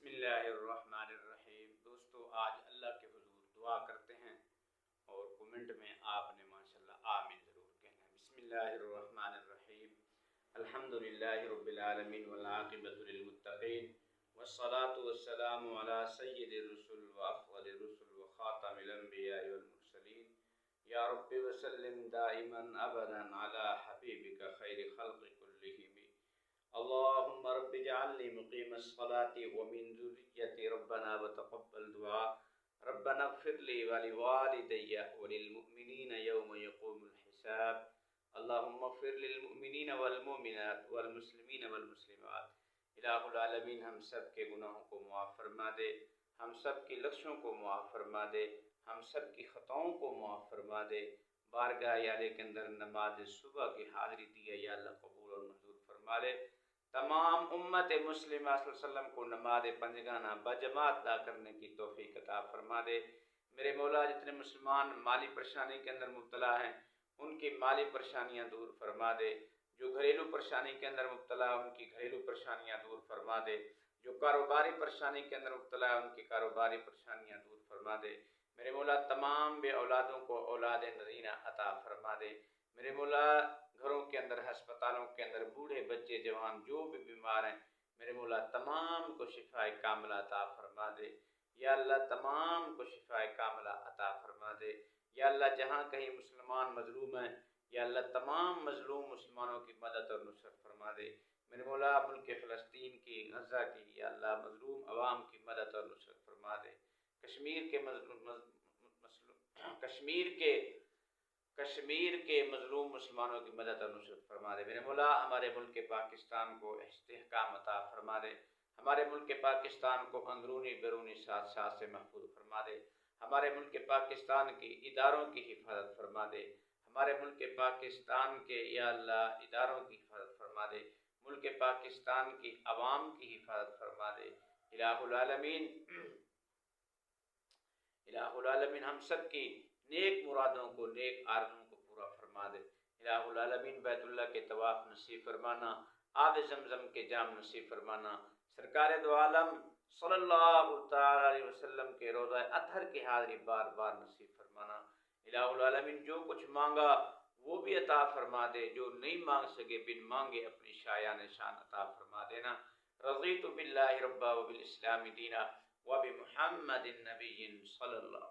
اللہ الرحمن الرحیم۔ دوستو آج اللہ کے حضور دعا کرتے ہیں اور کومنٹ میں آپ نے ماشاءاللہ آمین ضرور کہنا ہے۔ بسم اللہ الرحمن الرحیم۔ الحمدللہ رب العالمین والعاقبۃ للمتقین والصلاة والسلام علی سید الرسل وافضل الرسل وخاتم الانبیاء والمرسلین یا رب وسلم دائما ابدا علی حبیبک خیر خلق کلہم۔ اللهم رب اجعلني مقيم الصلاة ومن ذريتي ربنا وتقبل دعاء ربنا اغفر لي ولوالدي وللمؤمنين يوم يقوم الحساب اللهم اغفر للمؤمنين والمؤمنات والمسلمين والمسلمات۔ الہ العالمین ہم سب کے گناہوں کو معاف فرما دے، ہم سب کی لغزشوں کو معاف فرما دے، ہم سب کی خطاؤں کو معاف فرما دے۔ بارگاہ عالیہ کے اندر نماز صبح کی حاضری دی ہے، یا اللہ قبول اور منظور فرما لے۔ تمام امت مسلمہ صلی اللہ علیہ وسلم کو نماز پنجگانہ بجماعت ادا کرنے کی توفیق عطا فرما دے۔ میرے مولا جتنے مسلمان مالی پریشانی کے اندر مبتلا ہیں ان کی مالی پریشانیاں دور فرما دے، جو گھریلو پریشانی کے اندر مبتلا ہے ان کی گھریلو پریشانیاں دور فرما دے، جو کاروباری پریشانی کے اندر مبتلا ہے ان کی کاروباری پریشانیاں دور فرما دے۔ میرے مولا تمام بے اولادوں کو اولاد نذینہ عطا فرما دے۔ میرے مولا گھروں کے اندر، ہسپتالوں کے اندر بوڑھے بچے جوان جو بھی بیمار ہیں میرے مولا تمام کو شفاء کاملہ عطا فرما دے۔ یا اللہ تمام کو شفاء کاملہ عطا فرما دے۔ یا اللہ جہاں کہیں مسلمان مظلوم ہیں یا اللہ تمام مظلوم مسلمانوں کی مدد اور نصرت فرما دے۔ میرے مولا ملک فلسطین کی، غزہ کی یا اللہ مظلوم عوام کی مدد اور نصرت فرما دے۔ کشمیر کے مظلوم مسلمانوں کی مدد اور نصرت فرما دے۔ میرے مولا ہمارے ملک پاکستان کو استحکام عطا فرما دے، ہمارے ملک پاکستان کو اندرونی بیرونی سازشات سے محفوظ فرما دے، ہمارے ملک پاکستان کی اداروں کی حفاظت فرما دے، ہمارے ملک پاکستان کے یا اللہ اداروں کی حفاظت فرما دے، ملک پاکستان کی عوام کی حفاظت فرما دے۔ الہ العالمین ہم سب کی نیک مرادوں کو، نیک آرزوں کو پورا فرما دے۔ الہ العالمین بیت اللہ کے طواف نصیب فرمانا، آب زمزم کے جام نصیب فرمانا، سرکار دو عالم صلی اللہ تعالی علیہ وسلم کے روضہ اطہر کی حاضری بار بار نصیب فرمانا۔ الہ العالمین جو کچھ مانگا وہ بھی عطا فرما دے، جو نہیں مانگ سکے بن مانگے اپنی شایان شان عطا فرما دینا۔ رضیت باللہ ربا وبالاسلام دینا وبمحمد النبی صلی اللہ